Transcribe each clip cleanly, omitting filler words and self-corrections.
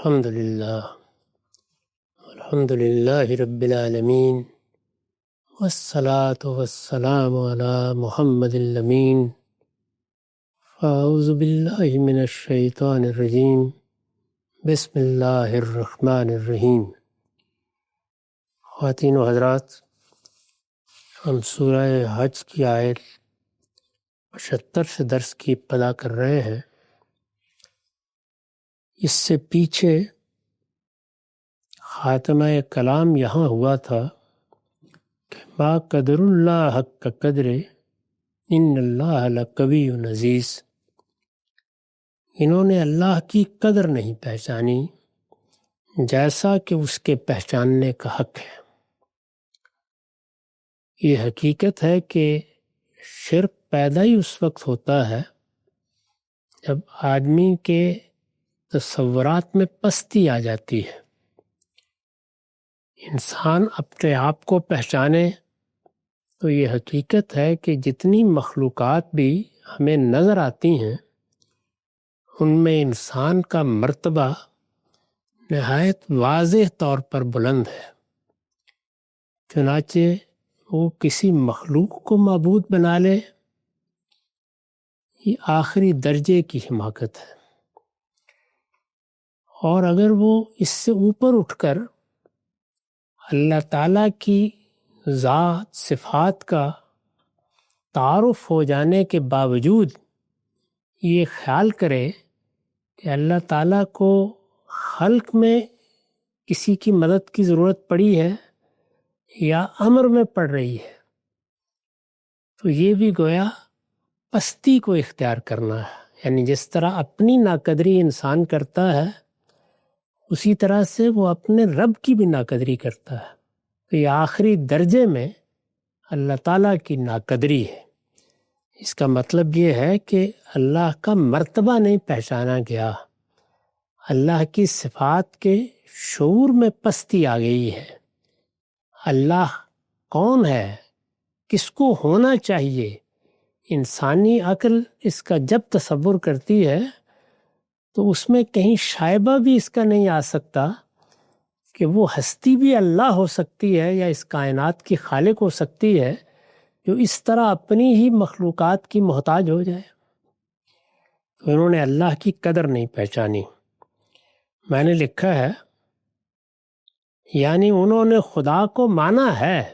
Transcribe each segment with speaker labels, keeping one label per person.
Speaker 1: الحمد للہ رب العالمین والصلاة والسلام علی محمد الامین اعوذ باللہ من الشیطان الرجیم بسم اللہ الرحمن الرحیم۔ خواتین و حضرات، ہم سورہ حج کی آیت 75 سے درس کی ابتدا کر رہے ہیں۔ اس سے پیچھے خاتمہ کلام یہاں ہوا تھا کہ ما قدر اللہ حق قدر ان اللہ لقوی عزیز۔ انہوں نے اللہ کی قدر نہیں پہچانی جیسا کہ اس کے پہچاننے کا حق ہے۔ یہ حقیقت ہے کہ شرک پیدا ہی اس وقت ہوتا ہے جب آدمی کے تصورات میں پستی آ جاتی ہے۔ انسان اپنے آپ کو پہچانے تو یہ حقیقت ہے کہ جتنی مخلوقات بھی ہمیں نظر آتی ہیں ان میں انسان کا مرتبہ نہایت واضح طور پر بلند ہے۔ چنانچہ وہ کسی مخلوق کو معبود بنا لے، یہ آخری درجے کی حماقت ہے۔ اور اگر وہ اس سے اوپر اٹھ کر اللہ تعالیٰ کی ذات صفات کا تعارف ہو جانے کے باوجود یہ خیال کرے کہ اللہ تعالیٰ کو خلق میں کسی کی مدد کی ضرورت پڑی ہے یا امر میں پڑ رہی ہے، تو یہ بھی گویا پستی کو اختیار کرنا ہے۔ یعنی جس طرح اپنی ناقدری انسان کرتا ہے اسی طرح سے وہ اپنے رب کی بھی ناقدری کرتا ہے۔ تو یہ آخری درجے میں اللہ تعالیٰ کی ناقدری ہے۔ اس کا مطلب یہ ہے کہ اللہ کا مرتبہ نہیں پہچانا گیا، اللہ کی صفات کے شعور میں پستی آ گئی ہے۔ اللہ کون ہے، کس کو ہونا چاہیے، انسانی عقل اس کا جب تصور کرتی ہے تو اس میں کہیں شائبہ بھی اس کا نہیں آ سکتا کہ وہ ہستی بھی اللہ ہو سکتی ہے یا اس کائنات کی خالق ہو سکتی ہے جو اس طرح اپنی ہی مخلوقات کی محتاج ہو جائے۔ تو انہوں نے اللہ کی قدر نہیں پہچانی۔ میں نے لکھا ہے یعنی انہوں نے خدا کو مانا ہے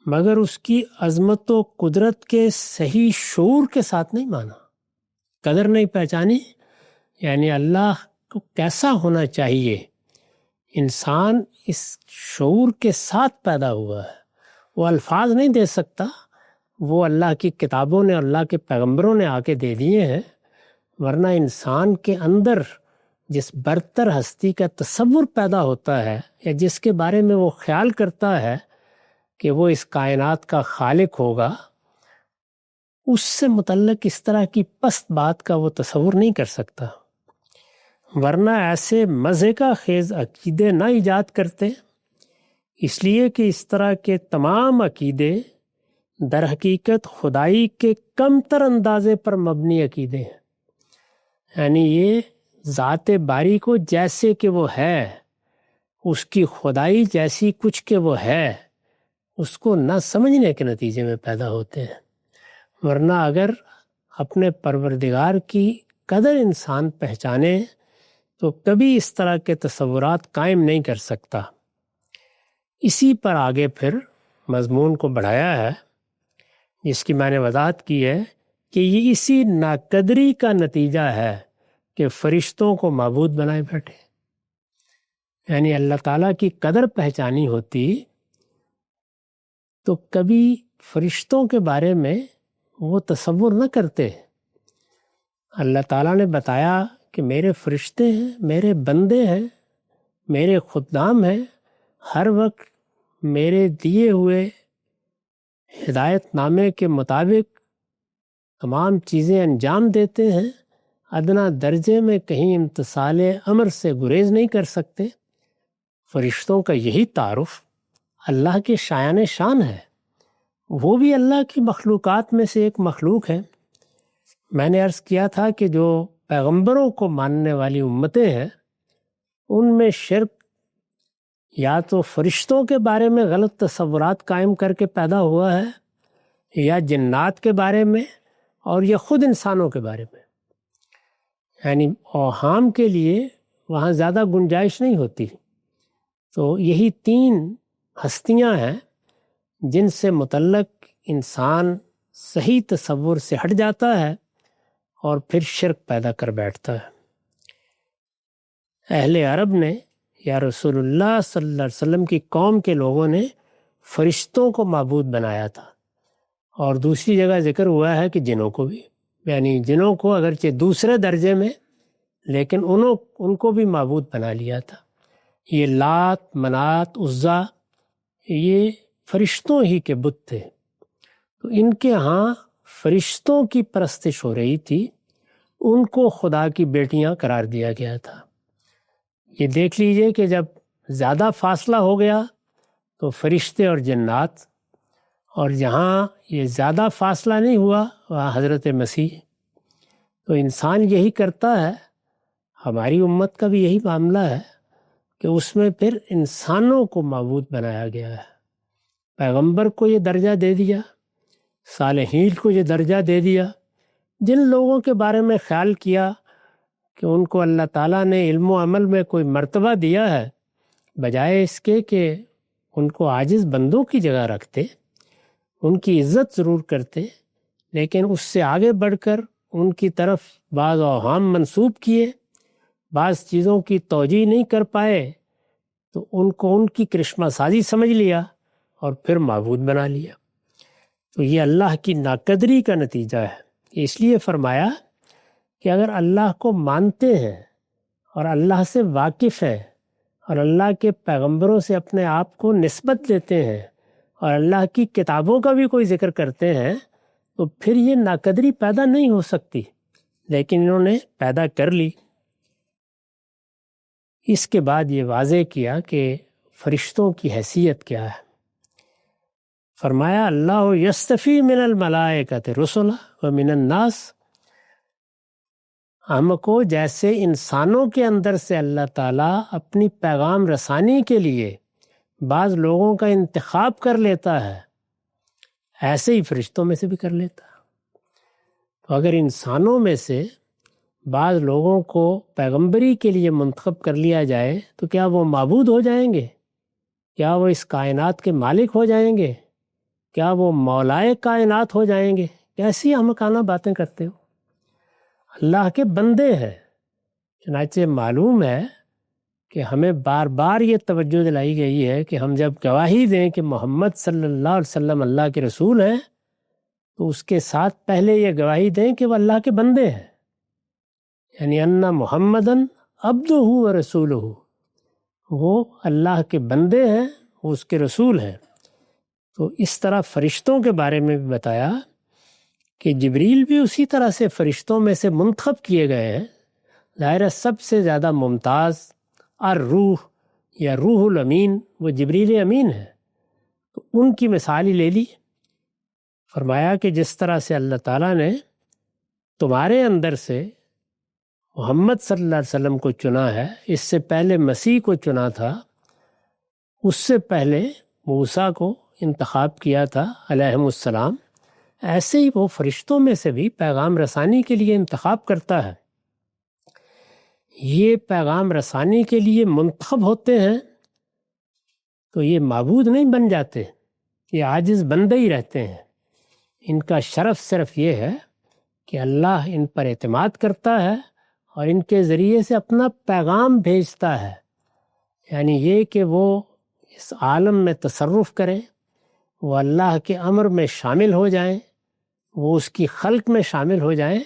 Speaker 1: مگر اس کی عظمت و قدرت کے صحیح شعور کے ساتھ نہیں مانا۔ قدر نہیں پہچانی یعنی اللہ کو کیسا ہونا چاہیے، انسان اس شعور کے ساتھ پیدا ہوا ہے۔ وہ الفاظ نہیں دے سکتا، وہ اللہ کی کتابوں نے، اللہ کے پیغمبروں نے آ کے دے دیے ہیں، ورنہ انسان کے اندر جس برتر ہستی کا تصور پیدا ہوتا ہے یا جس کے بارے میں وہ خیال کرتا ہے کہ وہ اس کائنات کا خالق ہوگا، اس سے متعلق اس طرح کی پست بات کا وہ تصور نہیں کر سکتا، ورنہ ایسے مزے کا خیز عقیدے نہ ایجاد کرتے۔ اس لیے کہ اس طرح کے تمام عقیدے در حقیقت خدائی کے کم تر اندازے پر مبنی عقیدے ہیں۔ یعنی یہ ذات باری کو جیسے کہ وہ ہے، اس کی خدائی جیسی کچھ کہ وہ ہے، اس کو نہ سمجھنے کے نتیجے میں پیدا ہوتے ہیں۔ ورنہ اگر اپنے پروردگار کی قدر انسان پہچانے تو کبھی اس طرح کے تصورات قائم نہیں کر سکتا۔ اسی پر آگے پھر مضمون کو بڑھایا ہے جس کی میں نے وضاحت کی ہے کہ یہ اسی ناقدری کا نتیجہ ہے کہ فرشتوں کو معبود بنائے بیٹھے۔ یعنی اللہ تعالیٰ کی قدر پہچانی ہوتی تو کبھی فرشتوں کے بارے میں وہ تصور نہ کرتے۔ اللہ تعالیٰ نے بتایا کہ میرے فرشتے ہیں، میرے بندے ہیں، میرے خدام ہیں، ہر وقت میرے دیے ہوئے ہدایت نامے کے مطابق تمام چیزیں انجام دیتے ہیں، ادنا درجے میں کہیں امتثال امر سے گریز نہیں کر سکتے۔ فرشتوں کا یہی تعارف اللہ کے شایان شان ہے۔ وہ بھی اللہ کی مخلوقات میں سے ایک مخلوق ہے۔ میں نے عرض کیا تھا کہ جو پیغمبروں کو ماننے والی امتیں ہیں ان میں شرک یا تو فرشتوں کے بارے میں غلط تصورات قائم کر کے پیدا ہوا ہے، یا جنات کے بارے میں، اور یا خود انسانوں کے بارے میں۔ یعنی اوہام کے لیے وہاں زیادہ گنجائش نہیں ہوتی۔ تو یہی 3 ہستیاں ہیں جن سے متعلق انسان صحیح تصور سے ہٹ جاتا ہے اور پھر شرک پیدا کر بیٹھتا ہے۔ اہل عرب نے یا رسول اللہ صلی اللہ علیہ وسلم کی قوم کے لوگوں نے فرشتوں کو معبود بنایا تھا، اور دوسری جگہ ذکر ہوا ہے کہ جنوں کو بھی، یعنی جنوں کو اگرچہ دوسرے درجے میں، لیکن ان کو بھی معبود بنا لیا تھا۔ یہ لات، منات، عزا یہ فرشتوں ہی کے بت تھے، تو ان کے ہاں فرشتوں کی پرستش ہو رہی تھی، ان کو خدا کی بیٹیاں قرار دیا گیا تھا۔ یہ دیکھ لیجئے کہ جب زیادہ فاصلہ ہو گیا تو فرشتے اور جنات، اور جہاں یہ زیادہ فاصلہ نہیں ہوا وہاں حضرت مسیح۔ تو انسان یہی کرتا ہے، ہماری امت کا بھی یہی معاملہ ہے کہ اس میں پھر انسانوں کو معبود بنایا گیا ہے۔ پیغمبر کو یہ درجہ دے دیا، صالحین کو یہ درجہ دے دیا، جن لوگوں کے بارے میں خیال کیا کہ ان کو اللہ تعالیٰ نے علم و عمل میں کوئی مرتبہ دیا ہے، بجائے اس کے کہ ان کو عاجز بندوں کی جگہ رکھتے، ان کی عزت ضرور کرتے، لیکن اس سے آگے بڑھ کر ان کی طرف بعض اوہام منسوب کیے، بعض چیزوں کی توجیہ نہیں کر پائے، تو ان کو ان کی کرشمہ سازی سمجھ لیا اور پھر معبود بنا لیا۔ تو یہ اللہ کی ناقدری کا نتیجہ ہے۔ اس لیے فرمایا کہ اگر اللہ کو مانتے ہیں اور اللہ سے واقف ہیں اور اللہ کے پیغمبروں سے اپنے آپ کو نسبت دیتے ہیں اور اللہ کی کتابوں کا بھی کوئی ذکر کرتے ہیں، تو پھر یہ ناقدری پیدا نہیں ہو سکتی، لیکن انہوں نے پیدا کر لی۔ اس کے بعد یہ واضح کیا کہ فرشتوں کی حیثیت کیا ہے۔ فرمایا اللہ یستفی من الملائکۃ رسلا ومن الناس، ہم کو جیسے انسانوں کے اندر سے اللہ تعالیٰ اپنی پیغام رسانی کے لیے بعض لوگوں کا انتخاب کر لیتا ہے، ایسے ہی فرشتوں میں سے بھی کر لیتا ہے۔ تو اگر انسانوں میں سے بعض لوگوں کو پیغمبری کے لیے منتخب کر لیا جائے تو کیا وہ معبود ہو جائیں گے؟ کیا وہ اس کائنات کے مالک ہو جائیں گے؟ کیا وہ مولائے کائنات ہو جائیں گے؟ کیسی احمقانہ باتیں کرتے ہو؟ اللہ کے بندے ہیں۔ چنانچہ معلوم ہے کہ ہمیں بار بار یہ توجہ دلائی گئی ہے کہ ہم جب گواہی دیں کہ محمد صلی اللہ علیہ وسلم اللہ کے رسول ہیں، تو اس کے ساتھ پہلے یہ گواہی دیں کہ وہ اللہ کے بندے ہیں، یعنی ان محمدً عبدہ و رسولہ، وہ اللہ کے بندے ہیں، وہ اس کے رسول ہیں۔ تو اس طرح فرشتوں کے بارے میں بھی بتایا کہ جبریل بھی اسی طرح سے فرشتوں میں سے منتخب کیے گئے ہیں۔ ظاہر ہے سب سے زیادہ ممتاز الروح یا روح الامین وہ جبریل امین ہے، تو ان کی مثال ہی لے لی۔ فرمایا کہ جس طرح سے اللہ تعالیٰ نے تمہارے اندر سے محمد صلی اللہ علیہ وسلم کو چنا ہے، اس سے پہلے مسیح کو چنا تھا، اس سے پہلے موسیٰ کو انتخاب کیا تھا علیہم السلام، ایسے ہی وہ فرشتوں میں سے بھی پیغام رسانی کے لیے انتخاب کرتا ہے۔ یہ پیغام رسانی کے لیے منتخب ہوتے ہیں تو یہ معبود نہیں بن جاتے، یہ عاجز بندے ہی رہتے ہیں۔ ان کا شرف صرف یہ ہے کہ اللہ ان پر اعتماد کرتا ہے اور ان کے ذریعے سے اپنا پیغام بھیجتا ہے، یعنی یہ کہ وہ اس عالم میں تصرف کریں، وہ اللہ کے امر میں شامل ہو جائیں، وہ اس کی خلق میں شامل ہو جائیں،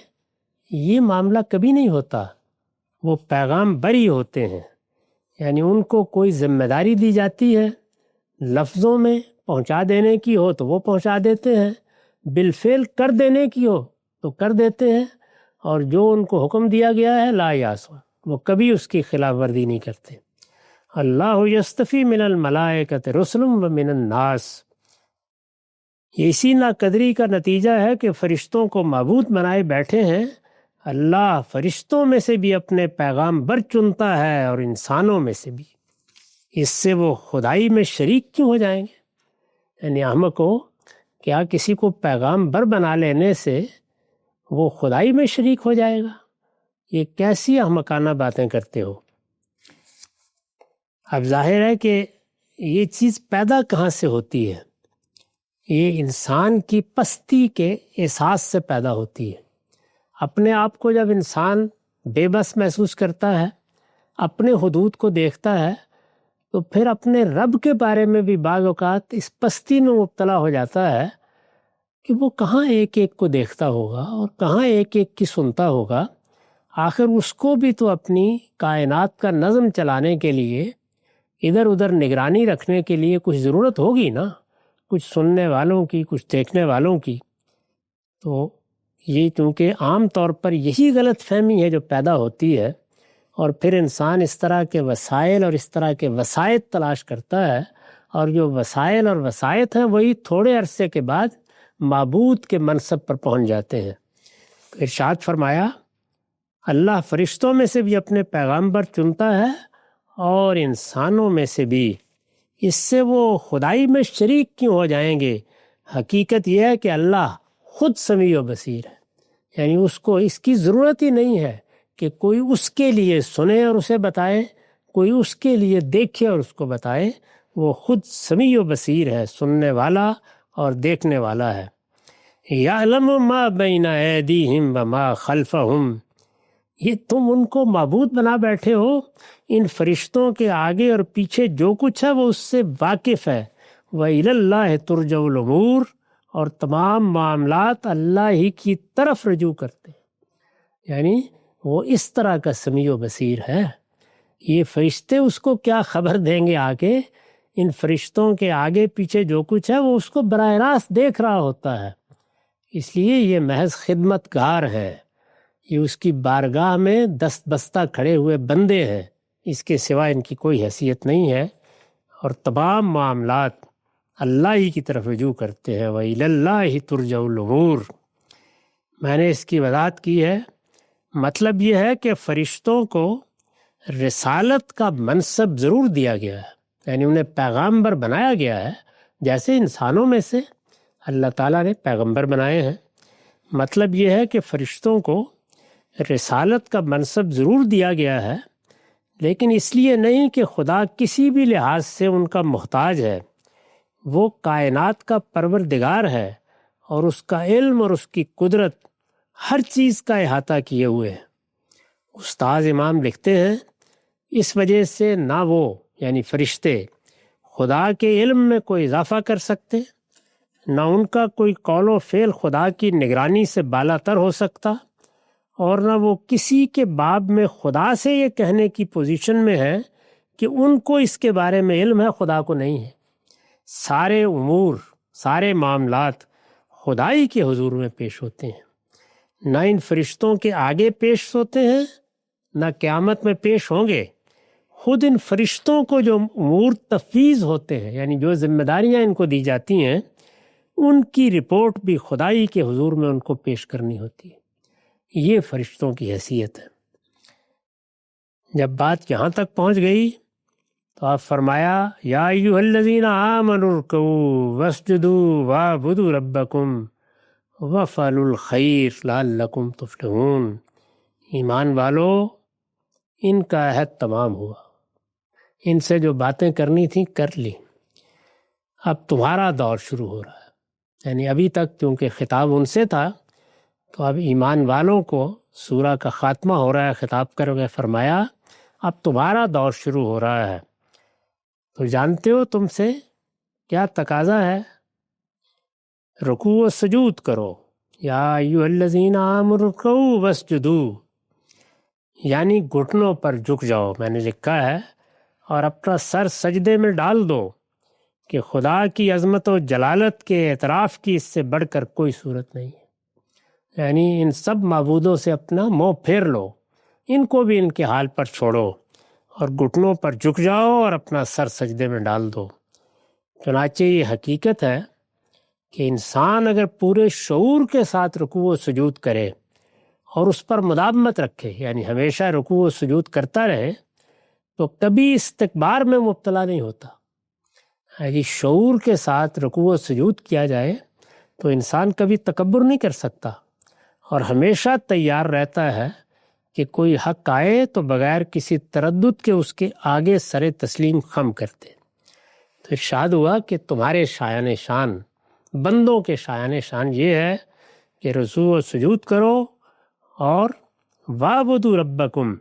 Speaker 1: یہ معاملہ کبھی نہیں ہوتا۔ وہ پیغام بری ہوتے ہیں، یعنی ان کو کوئی ذمہ داری دی جاتی ہے، لفظوں میں پہنچا دینے کی ہو تو وہ پہنچا دیتے ہیں، بالفعل کر دینے کی ہو تو کر دیتے ہیں، اور جو ان کو حکم دیا گیا ہے لا یعصون، وہ کبھی اس کی خلاف ورزی نہیں کرتے۔ اللہ یستفی من الملائکۃ رسلا ومن الناس، یہ اسی ناقدری کا نتیجہ ہے کہ فرشتوں کو معبود بنائے بیٹھے ہیں اللہ فرشتوں میں سے بھی اپنے پیغام بر چنتا ہے اور انسانوں میں سے بھی، اس سے وہ خدائی میں شریک کیوں ہو جائیں گے؟ یعنی احمق کو کیا کسی کو پیغام بر بنا لینے سے وہ خدائی میں شریک ہو جائے گا؟ یہ کیسی احمقانہ باتیں کرتے ہو؟ اب ظاہر ہے کہ یہ چیز پیدا کہاں سے ہوتی ہے؟ یہ انسان کی پستی کے احساس سے پیدا ہوتی ہے۔ اپنے آپ کو جب انسان بے بس محسوس کرتا ہے، اپنے حدود کو دیکھتا ہے، تو پھر اپنے رب کے بارے میں بھی بعض اوقات اس پستی میں مبتلا ہو جاتا ہے کہ وہ کہاں ایک ایک کو دیکھتا ہوگا اور کہاں ایک ایک کی سنتا ہوگا۔ آخر اس کو بھی تو اپنی کائنات کا نظم چلانے کے لیے، ادھر ادھر نگرانی رکھنے کے لیے کچھ ضرورت ہوگی نا، کچھ سننے والوں کی، کچھ دیکھنے والوں کی۔ تو یہ چونکہ عام طور پر یہی غلط فہمی ہے جو پیدا ہوتی ہے، اور پھر انسان اس طرح کے وسائل اور اس طرح کے وسائط تلاش کرتا ہے، اور جو وسائل اور وسائط ہیں وہی تھوڑے عرصے کے بعد معبود کے منصب پر پہنچ جاتے ہیں۔ ارشاد فرمایا اللہ فرشتوں میں سے بھی اپنے پیغامبر چنتا ہے اور انسانوں میں سے بھی، اس سے وہ خدائی میں شریک کیوں ہو جائیں گے؟ حقیقت یہ ہے کہ اللہ خود سمیع و بصیر ہے، یعنی اس کو اس کی ضرورت ہی نہیں ہے کہ کوئی اس کے لیے سنے اور اسے بتائے، کوئی اس کے لیے دیکھے اور اس کو بتائے۔ وہ خود سمیع و بصیر ہے، سننے والا اور دیکھنے والا ہے۔ یعلم ما بین ایدیہم وما خلفہم، یہ تم ان کو معبود بنا بیٹھے ہو، ان فرشتوں کے آگے اور پیچھے جو کچھ ہے وہ اس سے واقف ہے۔ وَإِلَى اللَّهِ تُرْجَعُ الْأُمُورُ، اور تمام معاملات اللہ ہی کی طرف رجوع کرتے ہیں، یعنی وہ اس طرح کا سمیع و بصیر ہے۔ یہ فرشتے اس کو کیا خبر دیں گے آگے؟ ان فرشتوں کے آگے پیچھے جو کچھ ہے وہ اس کو براہ راست دیکھ رہا ہوتا ہے، اس لیے یہ محض خدمت گار ہے، یہ اس کی بارگاہ میں دست بستہ کھڑے ہوئے بندے ہیں، اس کے سوا ان کی کوئی حیثیت نہیں ہے، اور تمام معاملات اللہ ہی کی طرف رجوع کرتے ہیں۔ وَإِلَى اللَّهِ تُرْجَعُ الْأُمُورُ، میں نے اس کی وضاحت کی ہے۔ مطلب یہ ہے کہ فرشتوں کو رسالت کا منصب ضرور دیا گیا ہے، یعنی انہیں پیغامبر بنایا گیا ہے، جیسے انسانوں میں سے اللہ تعالیٰ نے پیغمبر بنائے ہیں۔ مطلب یہ ہے کہ فرشتوں کو رسالت کا منصب ضرور دیا گیا ہے، لیکن اس لیے نہیں کہ خدا کسی بھی لحاظ سے ان کا محتاج ہے۔ وہ کائنات کا پروردگار ہے، اور اس کا علم اور اس کی قدرت ہر چیز کا احاطہ کیے ہوئے ہے۔ استاد امام لکھتے ہیں اس وجہ سے نہ وہ یعنی فرشتے خدا کے علم میں کوئی اضافہ کر سکتے، نہ ان کا کوئی قول و فعل خدا کی نگرانی سے بالا تر ہو سکتا، اور نہ وہ کسی کے باب میں خدا سے یہ کہنے کی پوزیشن میں ہے کہ ان کو اس کے بارے میں علم ہے، خدا کو نہیں ہے۔ سارے امور، سارے معاملات خدائی کے حضور میں پیش ہوتے ہیں، نہ ان فرشتوں کے آگے پیش ہوتے ہیں، نہ قیامت میں پیش ہوں گے۔ خود ان فرشتوں کو جو امور تفویض ہوتے ہیں، یعنی جو ذمہ داریاں ان کو دی جاتی ہیں، ان کی رپورٹ بھی خدائی کے حضور میں ان کو پیش کرنی ہوتی ہے۔ یہ فرشتوں کی حیثیت ہے۔ جب بات یہاں تک پہنچ گئی تو آپ فرمایا یا ایھا الذین آمنوا ارکعوا واسجدوا واعبدوا ربکم وافعلوا الخیر لعلکم تفلحون، ایمان والو ان کا عہد تمام ہوا، ان سے جو باتیں کرنی تھیں کر لی، اب تمہارا دور شروع ہو رہا ہے۔ یعنی ابھی تک کیونکہ خطاب ان سے تھا، تو اب ایمان والوں کو سورہ کا خاتمہ ہو رہا ہے، خطاب کر کے فرمایا اب تمہارا دور شروع ہو رہا ہے۔ تو جانتے ہو تم سے کیا تقاضا ہے؟ رکوع و سجود کرو، یا ایھا الذین آمنوا ارکعوا واسجدوا، یعنی گھٹنوں پر جھک جاؤ، میں نے لکھا ہے، اور اپنا سر سجدے میں ڈال دو کہ خدا کی عظمت و جلالت کے اعتراف کی اس سے بڑھ کر کوئی صورت نہیں ہے۔ یعنی ان سب معبودوں سے اپنا منہ پھیر لو، ان کو بھی ان کے حال پر چھوڑو، اور گھٹنوں پر جھک جاؤ اور اپنا سر سجدے میں ڈال دو۔ چنانچہ یہ حقیقت ہے کہ انسان اگر پورے شعور کے ساتھ رکوع و سجود کرے اور اس پر مداومت رکھے، یعنی ہمیشہ رکوع و سجود کرتا رہے، تو کبھی استکبار میں مبتلا نہیں ہوتا۔ یعنی شعور کے ساتھ رکوع و سجود کیا جائے تو انسان کبھی تکبر نہیں کر سکتا، اور ہمیشہ تیار رہتا ہے کہ کوئی حق آئے تو بغیر کسی تردد کے اس کے آگے سر تسلیم خم کرتے۔ تو ارشاد ہوا کہ تمہارے شایان شان، بندوں کے شایان شان یہ ہے کہ رکوع و سجود کرو، اور وَاعْبُدُوا رَبَّكُمْ،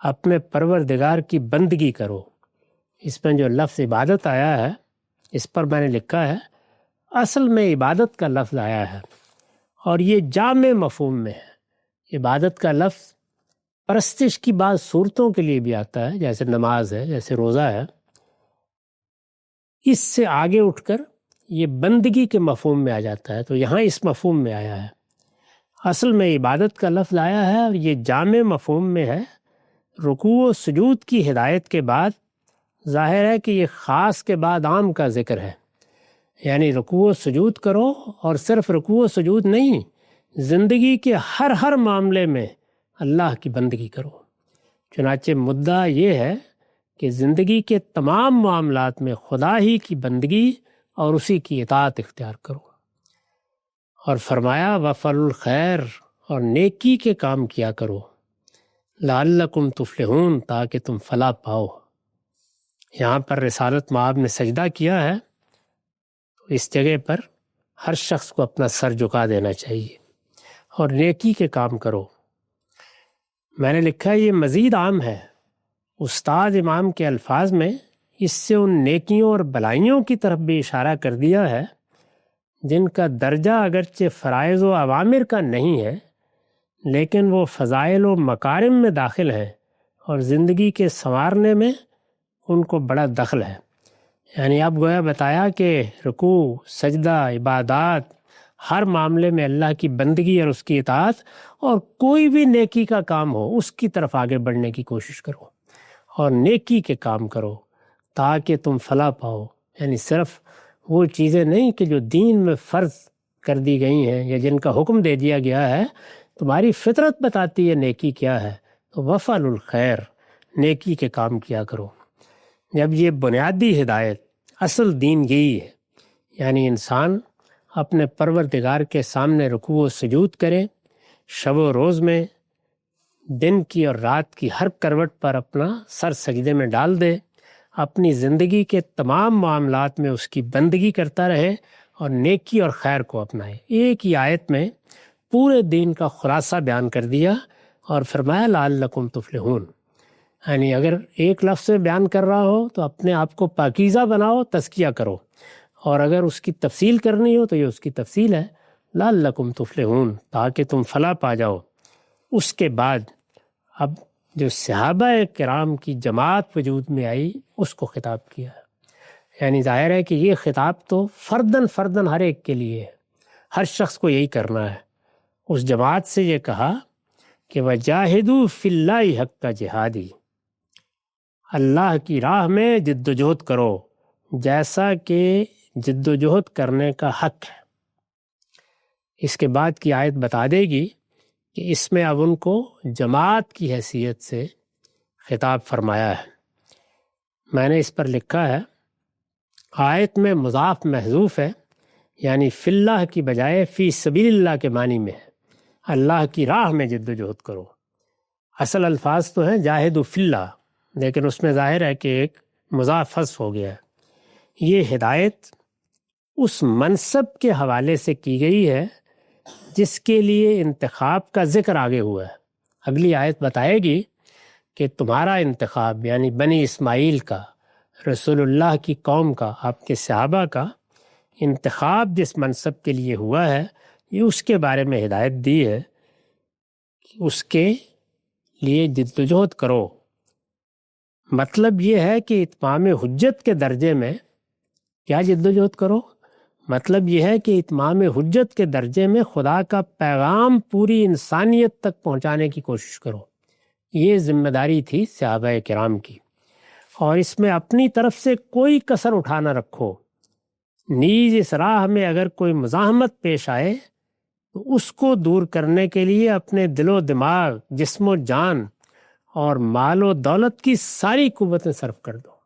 Speaker 1: اپنے پروردگار کی بندگی کرو۔ اس میں جو لفظ عبادت آیا ہے، اس پر میں نے لکھا ہے اصل میں عبادت کا لفظ آیا ہے، اور یہ جامع مفہوم میں ہے۔ عبادت کا لفظ پرستش کی بعض صورتوں کے لیے بھی آتا ہے، جیسے نماز ہے، جیسے روزہ ہے۔ اس سے آگے اٹھ کر یہ بندگی کے مفہوم میں آ جاتا ہے، تو یہاں اس مفہوم میں آیا ہے۔ اصل میں عبادت کا لفظ آیا ہے، اور یہ جامع مفہوم میں ہے۔ رکوع و سجود کی ہدایت کے بعد ظاہر ہے کہ یہ خاص کے بعد عام کا ذکر ہے، یعنی رکوع و سجود کرو، اور صرف رکوع و سجود نہیں، زندگی کے ہر معاملے میں اللہ کی بندگی کرو۔ چنانچہ مدعا یہ ہے کہ زندگی کے تمام معاملات میں خدا ہی کی بندگی اور اسی کی اطاعت اختیار کرو۔ اور فرمایا وَفَعْلُوا الْخَيْرَ، اور نیکی کے کام کیا کرو، لَعَلَّكُمْ تُفْلِحُونَ، تاکہ تم فلاح پاؤ۔ یہاں پر رسالت مآب نے سجدہ کیا ہے، تو اس جگہ پر ہر شخص کو اپنا سر جھکا دینا چاہیے، اور نیکی کے کام کرو۔ میں نے لکھا یہ مزید عام ہے۔ استاد امام کے الفاظ میں اس سے ان نیکیوں اور بلائیوں کی طرف بھی اشارہ کر دیا ہے جن کا درجہ اگرچہ فرائض و اوامر کا نہیں ہے، لیکن وہ فضائل و مکارم میں داخل ہیں، اور زندگی کے سنوارنے میں ان کو بڑا دخل ہے۔ یعنی اب گویا بتایا کہ رکوع، سجدہ، عبادات، ہر معاملے میں اللہ کی بندگی اور اس کی اطاعت، اور کوئی بھی نیکی کا کام ہو اس کی طرف آگے بڑھنے کی کوشش کرو، اور نیکی کے کام کرو تاکہ تم فلاح پاؤ۔ یعنی صرف وہ چیزیں نہیں کہ جو دین میں فرض کر دی گئی ہیں یا جن کا حکم دے دیا گیا ہے، تمہاری فطرت بتاتی ہے نیکی کیا ہے، تو وَفَعْلُوا الْخَيْرَ، نیکی کے کام کیا کرو۔ جب یہ بنیادی ہدایت، اصل دین یہی ہے، یعنی انسان اپنے پروردگار کے سامنے رکوع و سجود کرے، شب و روز میں دن کی اور رات کی ہر کروٹ پر اپنا سر سجدے میں ڈال دے، اپنی زندگی کے تمام معاملات میں اس کی بندگی کرتا رہے، اور نیکی اور خیر کو اپنائے۔ ایک ہی آیت میں پورے دین کا خلاصہ بیان کر دیا، اور فرمایا لعلکم تفلحون۔ یعنی اگر ایک لفظ سے بیان کر رہا ہو تو اپنے آپ کو پاکیزہ بناؤ، تزکیہ کرو، اور اگر اس کی تفصیل کرنی ہو تو یہ اس کی تفصیل ہے، لعلکم تفلحون، تاکہ تم فلاح پا جاؤ۔ اس کے بعد اب جو صحابہ کرام کی جماعت وجود میں آئی اس کو خطاب کیا، یعنی ظاہر ہے کہ یہ خطاب تو فرداً ہر ایک کے لیے ہے، ہر شخص کو یہی کرنا ہے۔ اس جماعت سے یہ کہا کہ وَجَاهِدُوا فِي اللَّهِ حَقَّ جِهَادِهِ، اللہ کی راہ میں جد و جہد کرو جیسا کہ جد و جہد کرنے کا حق ہے۔ اس کے بعد کی آیت بتا دے گی کہ اس میں اب ان کو جماعت کی حیثیت سے خطاب فرمایا ہے۔ میں نے اس پر لکھا ہے آیت میں مضاف محذوف ہے، یعنی فی اللہ کی بجائے فی سبیل اللہ کے معنی میں ہے، اللہ کی راہ میں جد و جہد کرو۔ اصل الفاظ تو ہیں جاہدوا فی اللہ، لیکن اس میں ظاہر ہے کہ ایک مضاف حذف ہو گیا ہے۔ یہ ہدایت اس منصب کے حوالے سے کی گئی ہے جس کے لیے انتخاب کا ذکر آگے ہوا ہے۔ اگلی آیت بتائے گی کہ تمہارا انتخاب، یعنی بنی اسماعیل کا، رسول اللہ کی قوم کا، آپ کے صحابہ کا انتخاب جس منصب کے لیے ہوا ہے، یہ اس کے بارے میں ہدایت دی ہے کہ اس کے لیے جد و جہد کرو۔ مطلب یہ ہے کہ اتمام حجت کے درجے میں کیا جد و جہد کرو؟ مطلب یہ ہے کہ اتمام حجت کے درجے میں خدا کا پیغام پوری انسانیت تک پہنچانے کی کوشش کرو۔ یہ ذمہ داری تھی صحابہ کرام کی، اور اس میں اپنی طرف سے کوئی کسر اٹھا نہ رکھو۔ نیز اس راہ میں اگر کوئی مزاحمت پیش آئے تو اس کو دور کرنے کے لیے اپنے دل و دماغ، جسم و جان اور مال و دولت کی ساری قوتیں صرف کر دو۔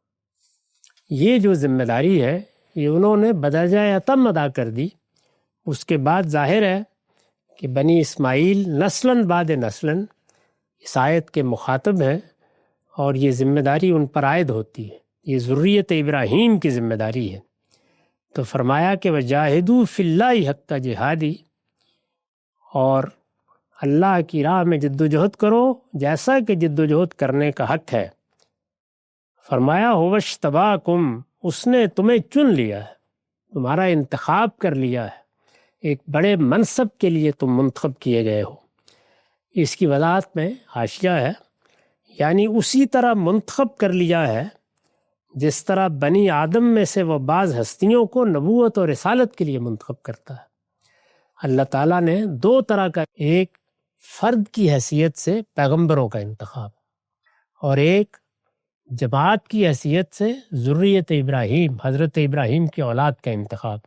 Speaker 1: یہ جو ذمہ داری ہے یہ انہوں نے بدرجہ اتم ادا کر دی۔ اس کے بعد ظاہر ہے کہ بنی اسماعیل نسلاً بعد نسلاً اس آیت کے مخاطب ہیں اور یہ ذمہ داری ان پر عائد ہوتی ہے، یہ ذریت ابراہیم کی ذمہ داری ہے۔ تو فرمایا کہ وجاہدوا فی اللہ حق جہادی، اور اللہ کی راہ میں جد و جہد کرو جیسا کہ جد و جہد کرنے کا حق ہے۔ فرمایا هو اجتباکم، اس نے تمہیں چن لیا ہے، تمہارا انتخاب کر لیا ہے، ایک بڑے منصب کے لیے تم منتخب کیے گئے ہو۔ اس کی وضاحت میں حاشیہ ہے، یعنی اسی طرح منتخب کر لیا ہے جس طرح بنی آدم میں سے وہ بعض ہستیوں کو نبوت اور رسالت کے لیے منتخب کرتا ہے۔ اللہ تعالیٰ نے دو طرح کا، ایک فرد کی حیثیت سے پیغمبروں کا انتخاب اور ایک جماعت کی حیثیت سے ذریت ابراہیم، حضرت ابراہیم کی اولاد کا انتخاب۔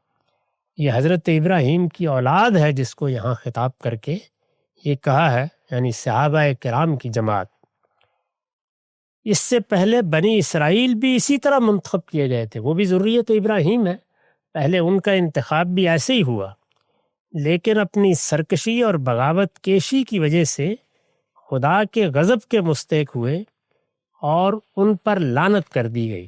Speaker 1: یہ حضرت ابراہیم کی اولاد ہے جس کو یہاں خطاب کر کے یہ کہا ہے، یعنی صحابہ کرام کی جماعت۔ اس سے پہلے بنی اسرائیل بھی اسی طرح منتخب کیے گئے تھے، وہ بھی ذریت ابراہیم ہے، پہلے ان کا انتخاب بھی ایسے ہی ہوا، لیکن اپنی سرکشی اور بغاوت کیشی کی وجہ سے خدا کے غضب کے مستحق ہوئے اور ان پر لعنت کر دی گئی۔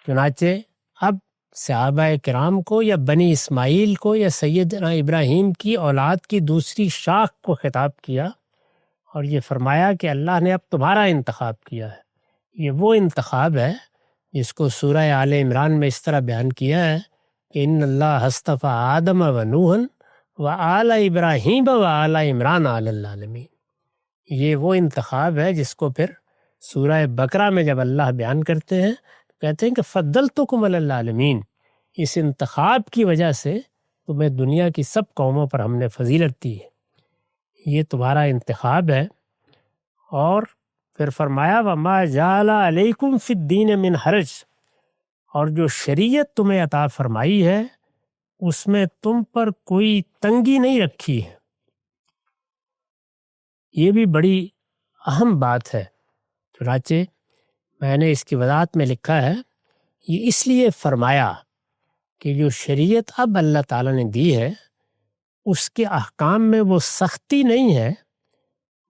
Speaker 1: چنانچہ اب صحابہ کرام کو یا بنی اسماعیل کو یا سیدنا ابراہیم کی اولاد کی دوسری شاخ کو خطاب کیا اور یہ فرمایا کہ اللہ نے اب تمہارا انتخاب کیا ہے۔ یہ وہ انتخاب ہے جس کو سورہ آل عمران میں اس طرح بیان کیا ہے کہ ان اللہ اصطفیٰ آدم و نوحً و آل ابراہیم و آل عمران علی العالمین۔ یہ وہ انتخاب ہے جس کو پھر سورہ بقرہ میں جب اللہ بیان کرتے ہیں کہتے ہیں کہ فضلتکم علی العالمین، اس انتخاب کی وجہ سے تمہیں دنیا کی سب قوموں پر ہم نے فضیلت دی ہے، یہ تمہارا انتخاب ہے۔ اور پھر فرمایا وما جعل علیکم فی الدین من حرج، اور جو شریعت تمہیں عطا فرمائی ہے اس میں تم پر کوئی تنگی نہیں رکھی ہے۔ یہ بھی بڑی اہم بات ہے، چنانچہ میں نے اس کی وضاحت میں لکھا ہے یہ اس لیے فرمایا کہ جو شریعت اب اللہ تعالیٰ نے دی ہے اس کے احکام میں وہ سختی نہیں ہے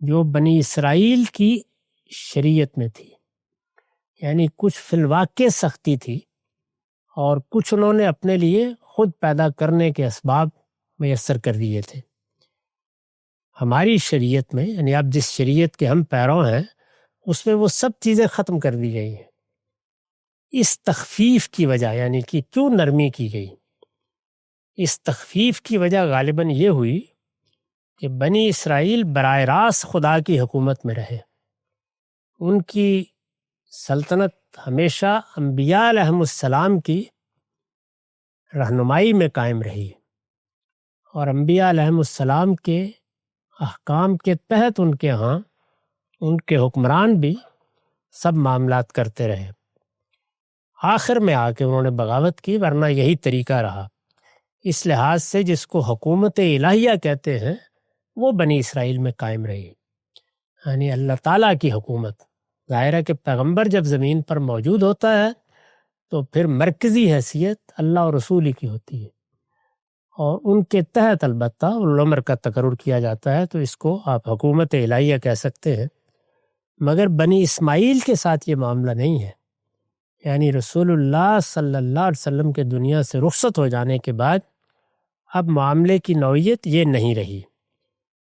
Speaker 1: جو بنی اسرائیل کی شریعت میں تھی، یعنی کچھ فی الواقع سختی تھی اور کچھ انہوں نے اپنے لیے خود پیدا کرنے کے اسباب میسر کر دیے تھے۔ ہماری شریعت میں، یعنی اب جس شریعت کے ہم پیرو ہیں، اس میں وہ سب چیزیں ختم کر دی گئی ہیں۔ اس تخفیف کی وجہ، یعنی کہ کیوں نرمی کی گئی، اس تخفیف کی وجہ غالباً یہ ہوئی کہ بنی اسرائیل براہ راست خدا کی حکومت میں رہے، ان کی سلطنت ہمیشہ انبیاء علیہم السلام کی رہنمائی میں قائم رہی اور انبیاء علیہم السلام کے احکام کے تحت ان کے ہاں ان کے حکمران بھی سب معاملات کرتے رہے۔ آخر میں آ کے انہوں نے بغاوت کی، ورنہ یہی طریقہ رہا۔ اس لحاظ سے جس کو حکومت الہیہ کہتے ہیں وہ بنی اسرائیل میں قائم رہی، یعنی اللہ تعالیٰ کی حکومت۔ ظاہر ہے کہ پیغمبر جب زمین پر موجود ہوتا ہے تو پھر مرکزی حیثیت اللہ اور رسول کی ہوتی ہے، اور ان کے تحت البتہ الامر کا تقرر کیا جاتا ہے، تو اس کو آپ حکومت الہیہ کہہ سکتے ہیں۔ مگر بنی اسماعیل کے ساتھ یہ معاملہ نہیں ہے، یعنی رسول اللہ صلی اللہ علیہ وسلم کے دنیا سے رخصت ہو جانے کے بعد اب معاملے کی نوعیت یہ نہیں رہی۔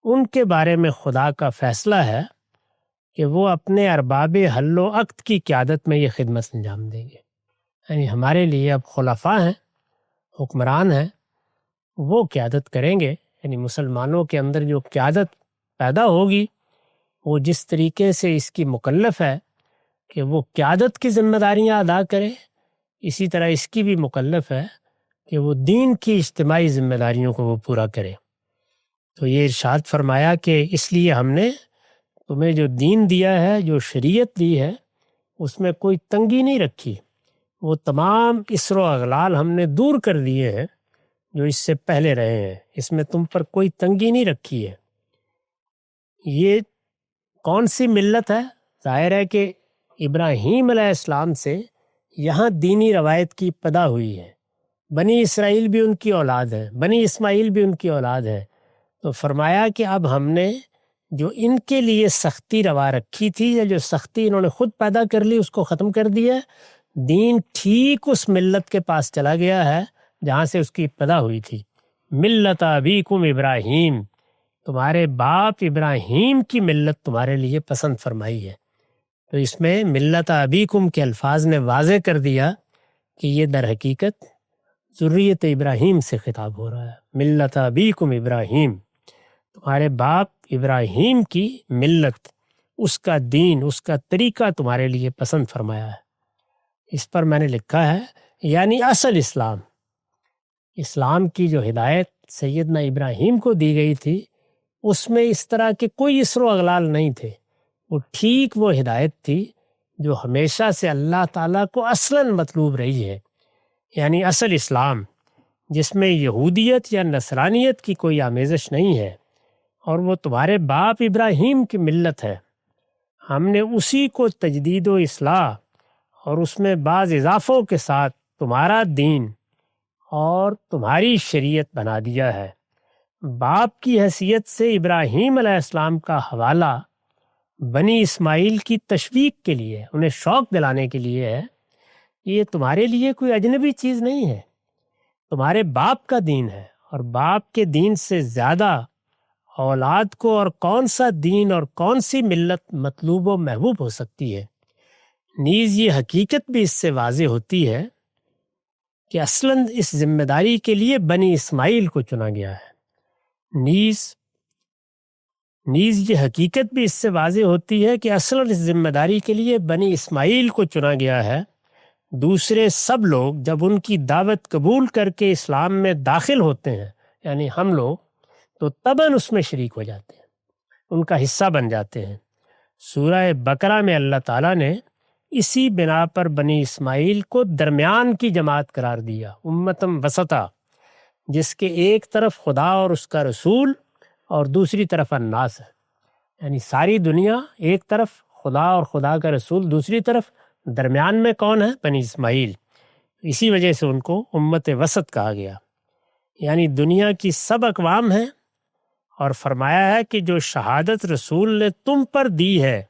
Speaker 1: ان کے بارے میں خدا کا فیصلہ ہے کہ وہ اپنے ارباب حل و عقد کی قیادت میں یہ خدمت انجام دیں گے، یعنی ہمارے لیے اب خلفاء ہیں، حکمران ہیں، وہ قیادت کریں گے۔ یعنی مسلمانوں کے اندر جو قیادت پیدا ہوگی وہ جس طریقے سے اس کی مکلف ہے کہ وہ قیادت کی ذمہ داریاں ادا کرے، اسی طرح اس کی بھی مکلف ہے کہ وہ دین کی اجتماعی ذمہ داریوں کو وہ پورا کرے۔ تو یہ ارشاد فرمایا کہ اس لیے ہم نے تمہیں جو دین دیا ہے، جو شریعت دی ہے، اس میں کوئی تنگی نہیں رکھی، وہ تمام اسر و اغلال ہم نے دور کر دیے ہیں جو اس سے پہلے رہے ہیں، اس میں تم پر کوئی تنگی نہیں رکھی ہے۔ یہ کون سی ملت ہے؟ ظاہر ہے کہ ابراہیم علیہ السلام سے یہاں دینی روایت کی ابتدا ہوئی ہے۔ بنی اسرائیل بھی ان کی اولاد ہے، بنی اسماعیل بھی ان کی اولاد ہے۔ تو فرمایا کہ اب ہم نے جو ان کے لیے سختی روا رکھی تھی، یا جو سختی انہوں نے خود پیدا کر لی، اس کو ختم کر دیا۔ دین ٹھیک اس ملت کے پاس چلا گیا ہے جہاں سے اس کی ابتدا ہوئی تھی۔ ملت ابیکم ابراہیم، تمہارے باپ ابراہیم کی ملت تمہارے لیے پسند فرمائی ہے۔ تو اس میں ملت ابیکم کے الفاظ نے واضح کر دیا کہ یہ در حقیقت ذریت ابراہیم سے خطاب ہو رہا ہے۔ ملت ابیکم ابراہیم، تمہارے باپ ابراہیم کی ملت، اس کا دین، اس کا طریقہ تمہارے لیے پسند فرمایا ہے۔ اس پر میں نے لکھا ہے یعنی اصل اسلام کی جو ہدایت سیدنا ابراہیم کو دی گئی تھی، اس میں اس طرح کے کوئی اسر و اغلال نہیں تھے۔ وہ ٹھیک وہ ہدایت تھی جو ہمیشہ سے اللہ تعالیٰ کو اصلاً مطلوب رہی ہے، یعنی اصل اسلام، جس میں یہودیت یا نصرانیت کی کوئی آمیزش نہیں ہے، اور وہ تمہارے باپ ابراہیم کی ملت ہے۔ ہم نے اسی کو تجدید و اصلاح اور اس میں بعض اضافوں کے ساتھ تمہارا دین اور تمہاری شریعت بنا دیا ہے۔ باپ کی حیثیت سے ابراہیم علیہ السلام کا حوالہ بنی اسماعیل کی تشویق کے لیے، انہیں شوق دلانے کے لیے ہے۔ یہ تمہارے لیے کوئی اجنبی چیز نہیں ہے، تمہارے باپ کا دین ہے، اور باپ کے دین سے زیادہ اولاد کو اور کون سا دین اور کون سی ملت مطلوب و محبوب ہو سکتی ہے۔ نیز یہ حقیقت بھی اس سے واضح ہوتی ہے کہ اصلاً اس ذمہ داری کے لیے بنی اسماعیل کو چنا گیا ہے۔ نیز یہ حقیقت بھی اس سے واضح ہوتی ہے کہ اصلاً اس ذمہ داری کے لیے بنی اسماعیل کو چنا گیا ہے۔ دوسرے سب لوگ جب ان کی دعوت قبول کر کے اسلام میں داخل ہوتے ہیں، یعنی ہم لوگ، تو طبعاً اس میں شریک ہو جاتے ہیں، ان کا حصہ بن جاتے ہیں۔ سورہ بقرہ میں اللہ تعالیٰ نے اسی بنا پر بنی اسماعیل کو درمیان کی جماعت قرار دیا، امتم وسطا، جس کے ایک طرف خدا اور اس کا رسول اور دوسری طرف الناس ہے، یعنی ساری دنیا ایک طرف، خدا اور خدا کا رسول دوسری طرف، درمیان میں کون ہے؟ بنی اسماعیل۔ اسی وجہ سے ان کو امت وسط کہا گیا، یعنی دنیا کی سب اقوام ہیں، اور فرمایا ہے کہ جو شہادت رسول نے تم پر دی ہے،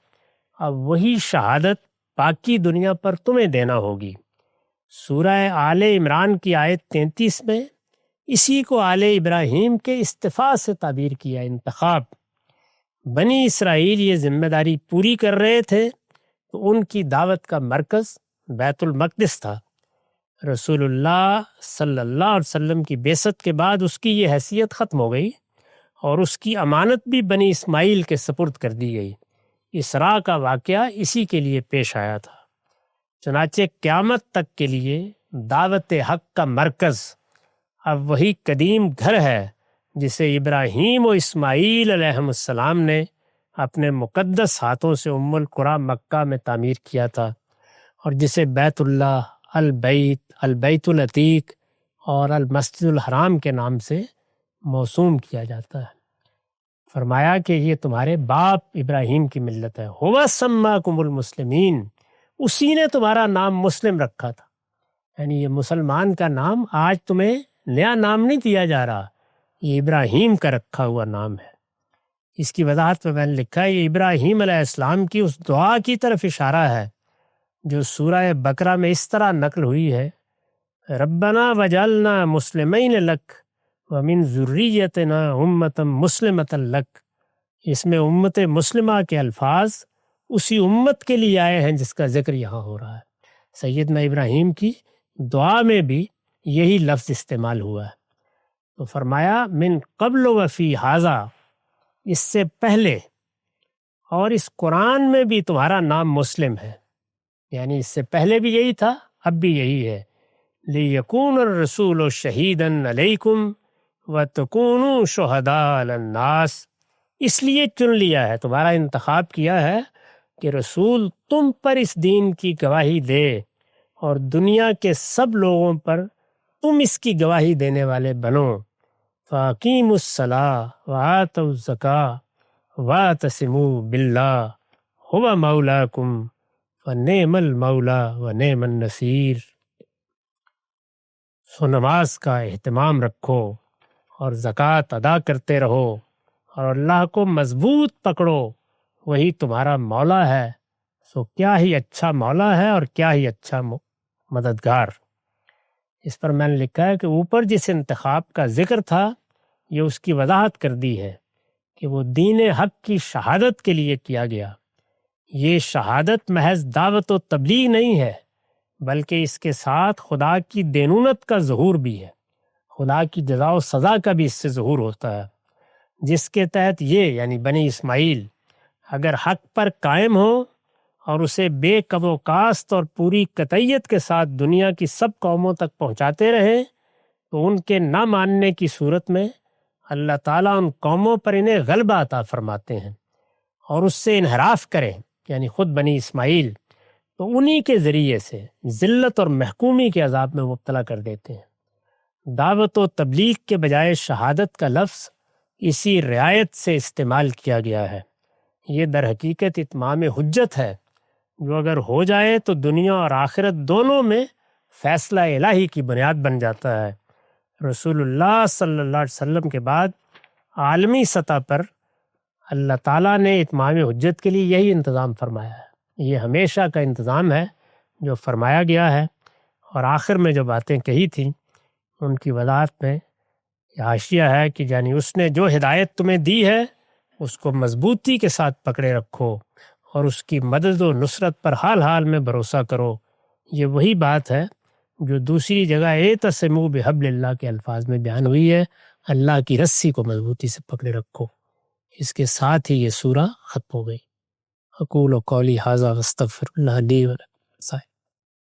Speaker 1: اب وہی شہادت باقی دنیا پر تمہیں دینا ہوگی۔ سورہ آل عمران کی آیت 33 میں اسی کو آل ابراہیم کے استفاء سے تعبیر کیا، انتخاب۔ بنی اسرائیل یہ ذمہ داری پوری کر رہے تھے تو ان کی دعوت کا مرکز بیت المقدس تھا۔ رسول اللہ صلی اللہ علیہ وسلم کی بعثت کے بعد اس کی یہ حیثیت ختم ہو گئی، اور اس کی امانت بھی بنی اسماعیل کے سپرد کر دی گئی۔ اسراء کا واقعہ اسی کے لیے پیش آیا تھا۔ چنانچہ قیامت تک کے لیے دعوت حق کا مرکز اب وہی قدیم گھر ہے جسے ابراہیم و اسماعیل علیہم السلام نے اپنے مقدس ہاتھوں سے ام القریٰ مکہ میں تعمیر کیا تھا، اور جسے بیت اللہ، البیت العتیق اور المسجد الحرام کے نام سے موسوم کیا جاتا ہے۔ فرمایا کہ یہ تمہارے باپ ابراہیم کی ملت ہے۔ ہوا سماکم المسلمین، اسی نے تمہارا نام مسلم رکھا تھا، یعنی یہ مسلمان کا نام آج تمہیں نیا نام نہیں دیا جا رہا، یہ ابراہیم کا رکھا ہوا نام ہے۔ اس کی وضاحت میں نے لکھا ہے یہ ابراہیم علیہ السلام کی اس دعا کی طرف اشارہ ہے جو سورہ بقرہ میں اس طرح نقل ہوئی ہے، ربنا وجعلنا مسلمین لک ومن ذریتنا امۃ مسلمۃ لک۔ اس میں امت مسلمہ کے الفاظ اسی امت کے لیے آئے ہیں جس کا ذکر یہاں ہو رہا ہے۔ سیدنا ابراہیم کی دعا میں بھی یہی لفظ استعمال ہوا ہے۔ تو فرمایا من قبل وفی ھذا، اس سے پہلے اور اس قرآن میں بھی تمہارا نام مسلم ہے، یعنی اس سے پہلے بھی یہی تھا، اب بھی یہی ہے۔ لیکون الرسول شہیدا علیکم وتکونوا شہداء علی الناس، اس لیے چن لیا ہے، تمہارا انتخاب کیا ہے کہ رسول تم پر اس دین کی گواہی دے اور دنیا کے سب لوگوں پر تم اس کی گواہی دینے والے بنو۔ فَأَقِیمُوا الصَّلَاةَ وَآتَوُا الزَّکَاةَ وَاعْتَصِمُوا بِاللَّهِ هُوَ مَوْلَاکُمْ فَنِعْمَ الْمَوْلَىٰ وَنِعْمَ النَّصِیرُ۔ سو نماز کا اہتمام رکھو اور زکوٰۃ ادا کرتے رہو اور اللہ کو مضبوط پکڑو، وہی تمہارا مولا ہے۔ سو کیا ہی اچھا مولا ہے اور کیا ہی اچھا مددگار۔ اس پر میں نے لکھا ہے کہ اوپر جس انتخاب کا ذکر تھا یہ اس کی وضاحت کر دی ہے کہ وہ دین حق کی شہادت کے لیے کیا گیا۔ یہ شہادت محض دعوت و تبلیغ نہیں ہے، بلکہ اس کے ساتھ خدا کی دینونت کا ظہور بھی ہے، خدا کی جزا و سزا کا بھی اس سے ظہور ہوتا ہے، جس کے تحت یہ یعنی بنی اسماعیل اگر حق پر قائم ہو اور اسے بے کم و کاست اور پوری قطعیت کے ساتھ دنیا کی سب قوموں تک پہنچاتے رہیں تو ان کے نہ ماننے کی صورت میں اللہ تعالیٰ ان قوموں پر انہیں غلبہ عطا فرماتے ہیں اور اس سے انحراف کریں یعنی خود بنی اسماعیل تو انہی کے ذریعے سے ذلت اور محکومی کے عذاب میں مبتلا کر دیتے ہیں۔ دعوت و تبلیغ کے بجائے شہادت کا لفظ اسی رعایت سے استعمال کیا گیا ہے۔ یہ در حقیقت اتمام حجت ہے جو اگر ہو جائے تو دنیا اور آخرت دونوں میں فیصلہ الہی کی بنیاد بن جاتا ہے۔ رسول اللہ صلی اللہ علیہ وسلم کے بعد عالمی سطح پر اللہ تعالیٰ نے اتمام حجت کے لیے یہی انتظام فرمایا ہے۔ یہ ہمیشہ کا انتظام ہے جو فرمایا گیا ہے، اور آخر میں جو باتیں کہی تھیں ان کی وضاحت میں یہ حاشیہ ہے کہ یعنی اس نے جو ہدایت تمہیں دی ہے اس کو مضبوطی کے ساتھ پکڑے رکھو اور اس کی مدد و نصرت پر حال حال میں بھروسہ کرو۔ یہ وہی بات ہے جو دوسری جگہ اعتصموا بحبل اللہ کے الفاظ میں بیان ہوئی ہے، اللہ کی رسی کو مضبوطی سے پکڑے رکھو۔ اس کے ساتھ ہی یہ سورہ ختم ہو گئی۔ اقول قولی ھذا واستغفر اللہ لی ولکم۔